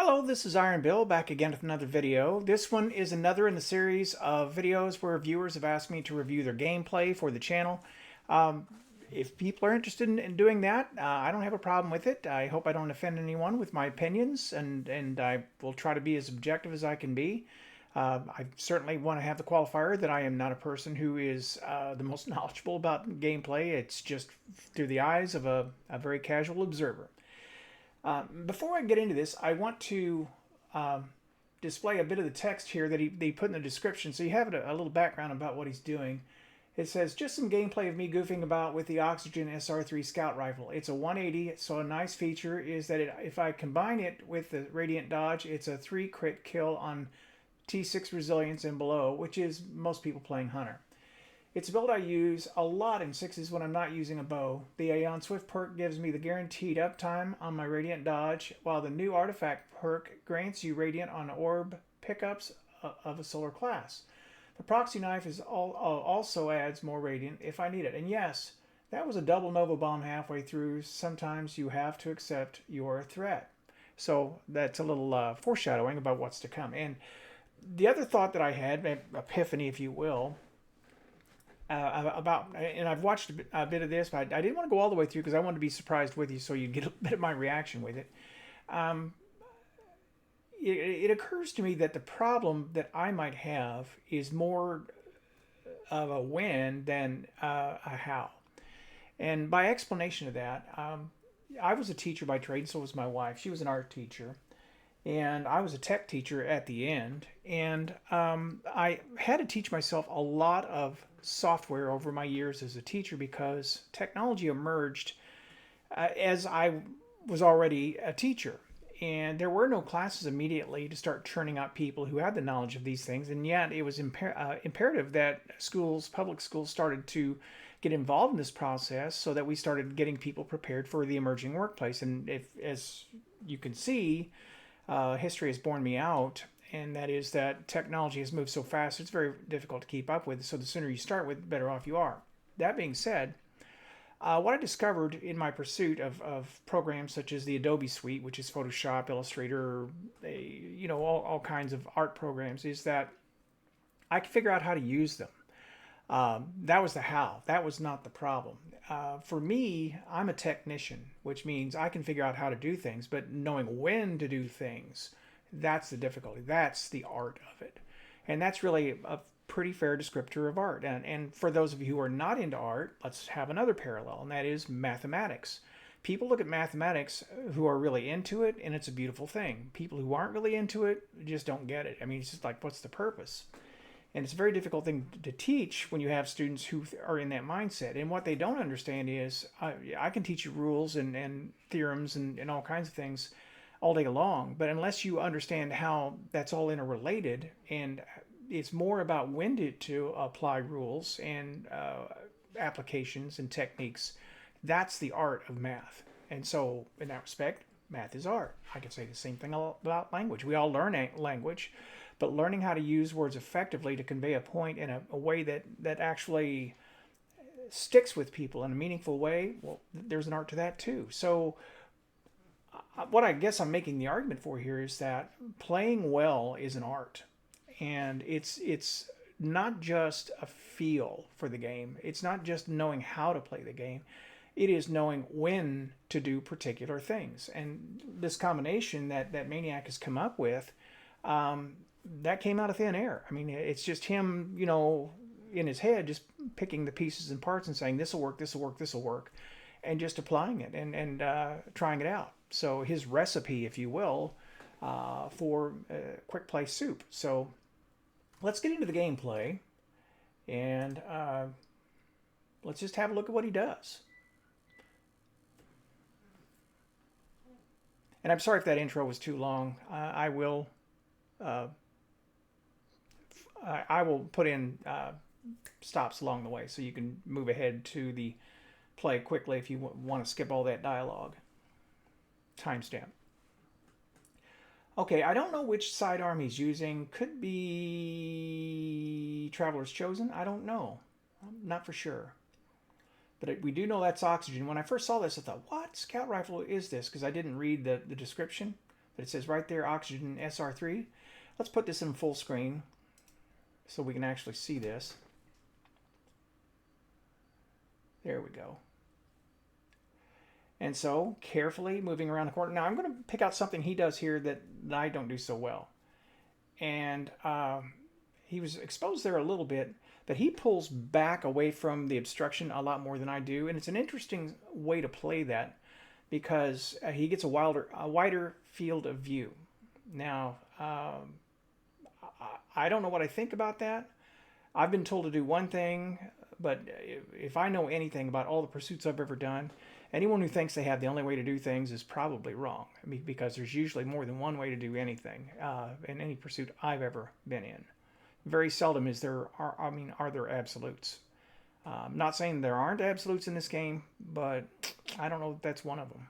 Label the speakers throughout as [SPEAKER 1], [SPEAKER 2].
[SPEAKER 1] Hello, this is Iron Bill back again with another video. This one is another in the series of videos where viewers have asked me to review their gameplay for the channel. Um, if people are interested in doing that, I don't have a problem with it. I hope I don't offend anyone with my opinions, and I will try to be as objective as I can be. I certainly want to have the qualifier that I am not a person who is the most knowledgeable about gameplay. It's just through the eyes of a very casual observer. Before I get into this, I want to display a bit of the text here that he put in the description, so you have a little background about what he's doing. It says, just some gameplay of me goofing about with the Oxygen SR3 Scout Rifle. It's a 180, so a nice feature is that if I combine it with the Radiant Dodge, it's a 3 crit kill on T6 Resilience and below, which is most people playing Hunter. It's a build I use a lot in sixes when I'm not using a bow. The Aeon Swift perk gives me the guaranteed uptime on my Radiant Dodge, while the new Artifact perk grants you Radiant on orb pickups of a solar class. The Proxy Knife also adds more Radiant if I need it. And yes, that was a double Nova Bomb halfway through. Sometimes you have to accept your threat. So that's a little foreshadowing about what's to come. And the other thought that I had, epiphany if you will, and I've watched a bit of this, but I didn't want to go all the way through because I wanted to be surprised with you so you'd get a bit of my reaction with it. Um, it occurs to me that the problem that I might have is more of a when than a how. And by explanation of that, I was a teacher by trade, so was my wife. She was an art teacher. And I was a tech teacher at the end. And I had to teach myself a lot of software over my years as a teacher because technology emerged as I was already a teacher. And there were no classes immediately to start churning out people who had the knowledge of these things. And yet it was imperative that public schools, started to get involved in this process so that we started getting people prepared for the emerging workplace. And as you can see, history has borne me out, and that is that technology has moved so fast it's very difficult to keep up with. So the sooner you start with, the better off you are. That being said, what I discovered in my pursuit of programs such as the Adobe Suite, which is Photoshop, Illustrator, all kinds of art programs, is that I could figure out how to use them. That was the how. That was not the problem. For me, I'm a technician, which means I can figure out how to do things, but knowing when to do things, that's the difficulty. That's the art of it. And that's really a pretty fair descriptor of art. And for those of you who are not into art, let's have another parallel, and that is mathematics. People look at mathematics who are really into it, and it's a beautiful thing. People who aren't really into it just don't get it. I mean, it's just like, what's the purpose? And it's a very difficult thing to teach when you have students who are in that mindset. And what they don't understand is I can teach you rules and theorems and all kinds of things all day long. But unless you understand how that's all interrelated, and it's more about when to apply rules and applications and techniques, that's the art of math. And so in that respect, math is art. I could say the same thing about language. We all learn language, but learning how to use words effectively to convey a point in a way that actually sticks with people in a meaningful way, well, there's an art to that too. So what I guess I'm making the argument for here is that playing well is an art. And it's not just a feel for the game. It's not just knowing how to play the game. It is knowing when to do particular things. And this combination that Maniac has come up with, that came out of thin air. I mean, it's just him, in his head, just picking the pieces and parts and saying, this will work, this will work, this will work, and just applying it and trying it out. So his recipe, if you will, for quick play soup. So let's get into the gameplay, and let's just have a look at what he does. And I'm sorry if that intro was too long. I will put in stops along the way so you can move ahead to the play quickly if you want to skip all that dialogue. Timestamp. Okay, I don't know which sidearm he's using. Could be Traveler's Chosen. I don't know. I'm not for sure. But we do know that's Oxygen. When I first saw this, I thought, what Scout Rifle is this? Because I didn't read the description. But it says right there, oxygen SR3. Let's put this in full screen so we can actually see this. There we go. And so, carefully moving around the corner. Now, I'm going to pick out something he does here that I don't do so well. And he was exposed there a little bit, but he pulls back away from the obstruction a lot more than I do. And it's an interesting way to play that because he gets a wider field of view. Now, I don't know what I think about that. I've been told to do one thing, but if I know anything about all the pursuits I've ever done, anyone who thinks they have the only way to do things is probably wrong. I mean, because there's usually more than one way to do anything in any pursuit I've ever been in. Very seldom are there absolutes. Not saying there aren't absolutes in this game, but I don't know if that's one of them.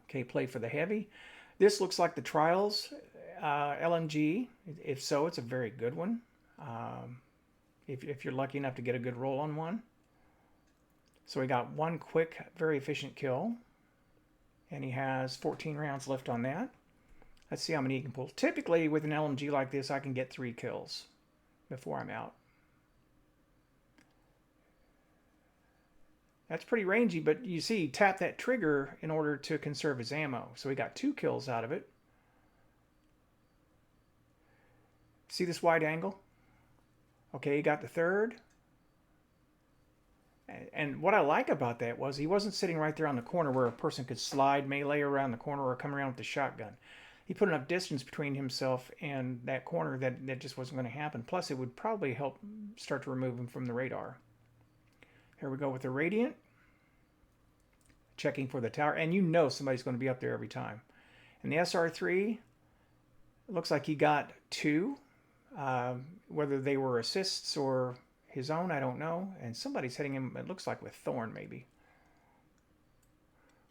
[SPEAKER 1] Okay, play for the heavy. This looks like the Trials LMG. If so, it's a very good one. If you're lucky enough to get a good roll on one. So we got one quick, very efficient kill. And he has 14 rounds left on that. Let's see how many he can pull. Typically, with an LMG like this, I can get 3 kills before I'm out. That's pretty rangy, but you see, he tapped that trigger in order to conserve his ammo. So he got 2 kills out of it. See this wide angle? Okay, he got the third. And what I like about that was he wasn't sitting right there on the corner where a person could slide melee around the corner or come around with the shotgun. He put enough distance between himself and that corner that just wasn't going to happen. Plus, it would probably help start to remove him from the radar. Here we go with the Radiant. Checking for the tower. And you know somebody's going to be up there every time. And the SR3, it looks like he got 2. Whether they were assists or his own, I don't know. And somebody's hitting him, it looks like with Thorn maybe.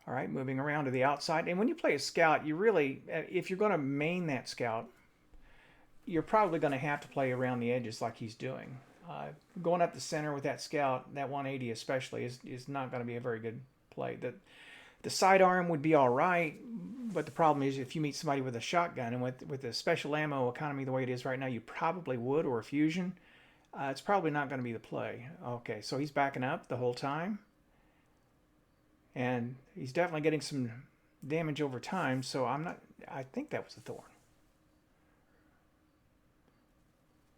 [SPEAKER 1] All right, moving around to the outside. And when you play a scout, you really, if you're going to main that scout, you're probably going to have to play around the edges like he's doing. Going up the center with that scout, that 180 especially, is not going to be a very good play. The sidearm would be all right, but the problem is if you meet somebody with a shotgun and with the special ammo economy the way it is right now, you probably would, or a fusion. It's probably not going to be the play. Okay, so he's backing up the whole time. And he's definitely getting some damage over time, so I think that was a Thorn.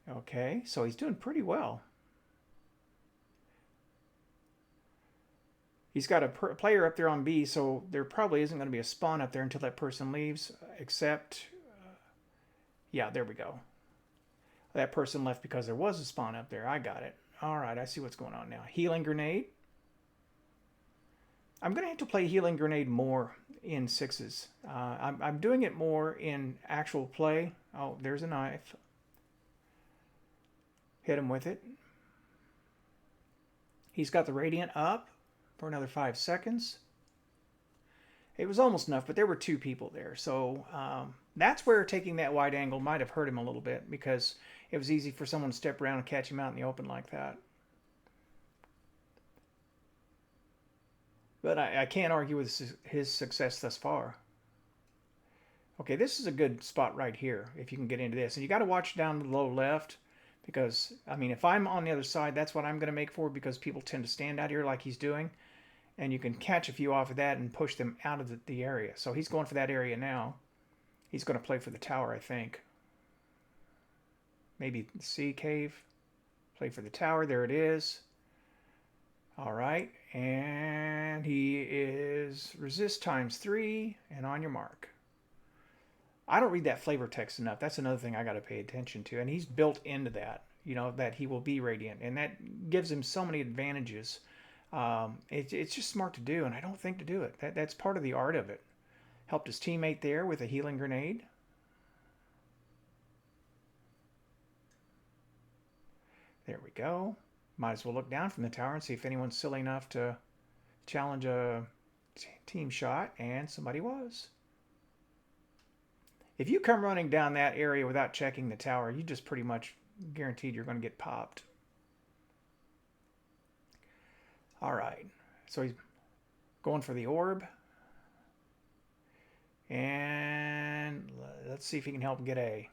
[SPEAKER 1] Okay, so he's doing pretty well. He's got a player up there on B, so there probably isn't going to be a spawn up there until that person leaves, except, yeah, there we go. That person left because there was a spawn up there. I got it. All right, I see what's going on now. Healing Grenade. I'm going to have to play Healing Grenade more in 6s. I'm doing it more in actual play. Oh, there's a knife. Hit him with it. He's got the Radiant up for another 5 seconds. It was almost enough, but there were 2 people there. So that's where taking that wide angle might have hurt him a little bit because it was easy for someone to step around and catch him out in the open like that. But I can't argue with his success thus far. Okay, this is a good spot right here if you can get into this. And you got to watch down the low left because, I mean, if I'm on the other side, that's what I'm going to make for because people tend to stand out here like he's doing. And you can catch a few off of that and push them out of the area. So he's going for that area now. He's going to play for the tower, I think. Maybe the sea cave. Play for the tower. There it is. All right. And he is resist ×3 and on your mark. I don't read that flavor text enough. That's another thing I got to pay attention to. And he's built into that, you know, that he will be radiant. And that gives him so many advantages. It's just smart to do, and I don't think to do it. That's part of the art of it. Helped his teammate there with a healing grenade. There we go. Might as well look down from the tower and see if anyone's silly enough to challenge a team shot, and somebody was. If you come running down that area without checking the tower, you just pretty much guaranteed you're going to get popped. All right, so he's going for the orb. And let's see if he can help him get A.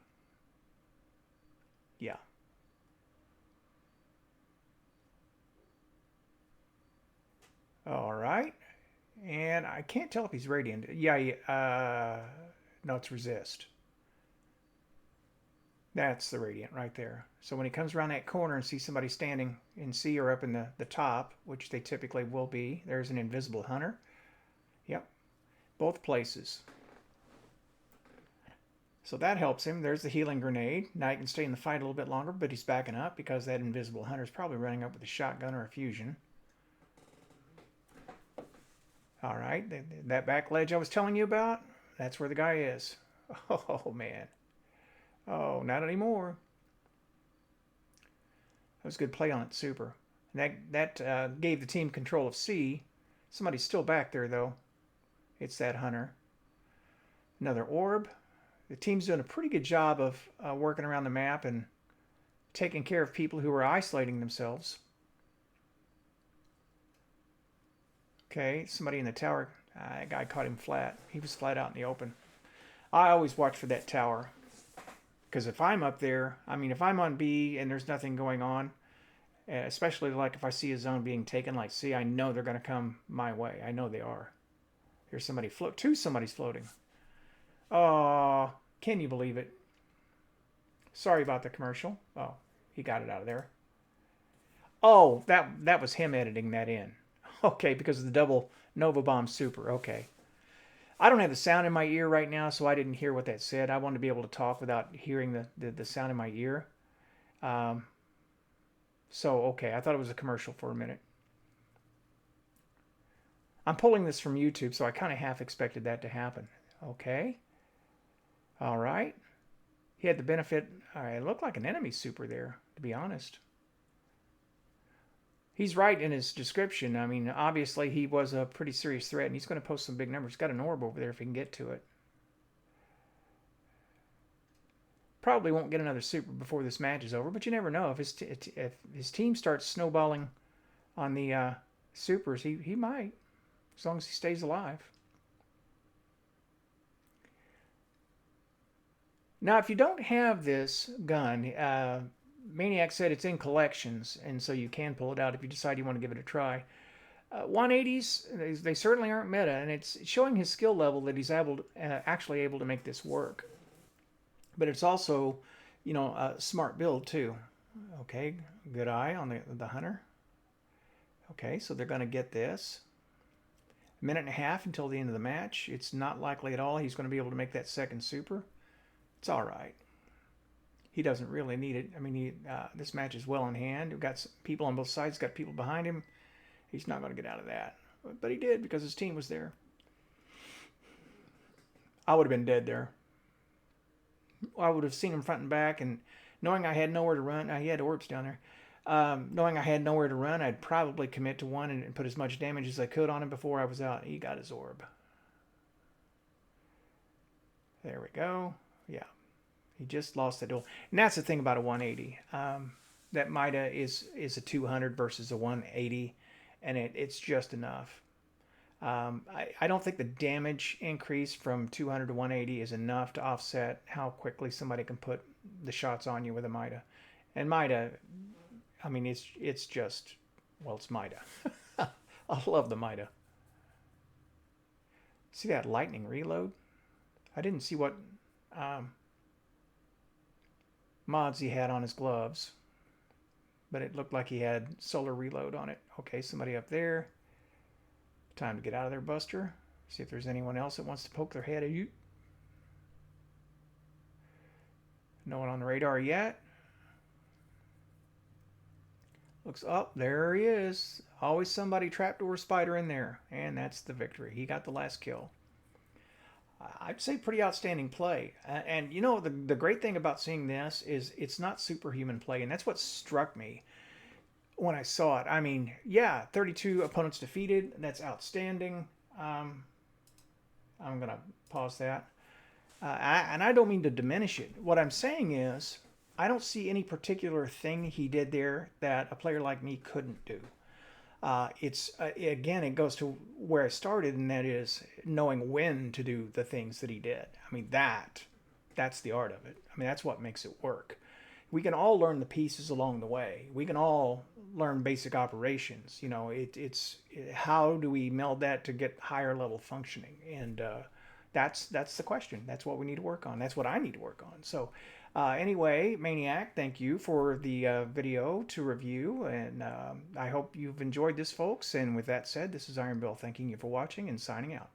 [SPEAKER 1] Yeah. All right. And I can't tell if he's radiant. Yeah, no, it's resist. That's the radiant right there. So when he comes around that corner and sees somebody standing in C or up in the top, which they typically will be, there's an invisible hunter. Yep, both places. So that helps him. There's the healing grenade. Now he can stay in the fight a little bit longer, but he's backing up because that invisible hunter is probably running up with a shotgun or a fusion. All right, that back ledge I was telling you about, that's where the guy is. Oh, man. Oh, not anymore. That was a good play on it, super. That gave the team control of C. Somebody's still back there, though. It's that hunter. Another orb. The team's doing a pretty good job of working around the map and taking care of people who are isolating themselves. Okay, somebody in the tower. That guy caught him flat. He was flat out in the open. I always watch for that tower. Because if I'm up there, I mean, if I'm on B and there's nothing going on, especially like if I see a zone being taken like C, I know they're going to come my way. I know they are. Here's somebody somebody's floating. Oh, can you believe it? Sorry about the commercial. Oh, he got it out of there. Oh, that was him editing that in. Okay, because of the double Nova Bomb super. Okay. I don't have the sound in my ear right now, so I didn't hear what that said. I wanted to be able to talk without hearing the sound in my ear. Um, okay, I thought it was a commercial for a minute. I'm pulling this from YouTube, so I kind of half expected that to happen. Okay. All right. He had the benefit. It looked like an enemy super there, to be honest. He's right in his description. I mean, obviously he was a pretty serious threat, and he's going to post some big numbers. He's got an orb over there if he can get to it. Probably won't get another super before this match is over, but you never know. If his team starts snowballing on the supers, he might, as long as he stays alive. Now, if you don't have this gun, Maniac said it's in collections, and so you can pull it out if you decide you want to give it a try. 180s, they certainly aren't meta, and it's showing his skill level that he's actually able to make this work. But it's also, a smart build too. Okay, good eye on the hunter. Okay, so they're going to get this. A minute and a half until the end of the match. It's not likely at all he's going to be able to make that second super. It's all right. He doesn't really need it. I mean, this match is well in hand. We've got people on both sides, got people behind him. He's not going to get out of that. But he did because his team was there. I would have been dead there. I would have seen him front and back, and knowing I had nowhere to run, he had orbs down there. Knowing I had nowhere to run, I'd probably commit to one and put as much damage as I could on him before I was out. He got his orb. There we go. Yeah. He just lost the duel. And that's the thing about a 180. That Mida is a 200 versus a 180, and it's just enough. I don't think the damage increase from 200 to 180 is enough to offset how quickly somebody can put the shots on you with a Mida. And Mida, I mean, it's just, well, it's Mida. I love the Mida. See that lightning reload? I didn't see what mods he had on his gloves, but it looked like he had solar reload on it. Okay, somebody up there. Time to get out of there, Buster. See if there's anyone else that wants to poke their head at you. No one on the radar yet. Looks up. There he is. Always somebody trapdoor spider in there. And that's the victory. He got the last kill. I'd say pretty outstanding play. And the great thing about seeing this is it's not superhuman play. And that's what struck me when I saw it. I mean, yeah, 32 opponents defeated. That's outstanding. I'm going to pause that. And I don't mean to diminish it. What I'm saying is I don't see any particular thing he did there that a player like me couldn't do. It's again, it goes to where I started, and that is knowing when to do the things that he did. I mean, that's the art of it. I mean, that's what makes it work. We can all learn the pieces along the way. We can all learn basic operations. You know, it's how do we meld that to get higher level functioning? And that's the question. That's what we need to work on. That's what I need to work on. So anyway, Maniac, thank you for the video to review, and I hope you've enjoyed this, folks. And with that said, this is Iron Bill thanking you for watching and signing out.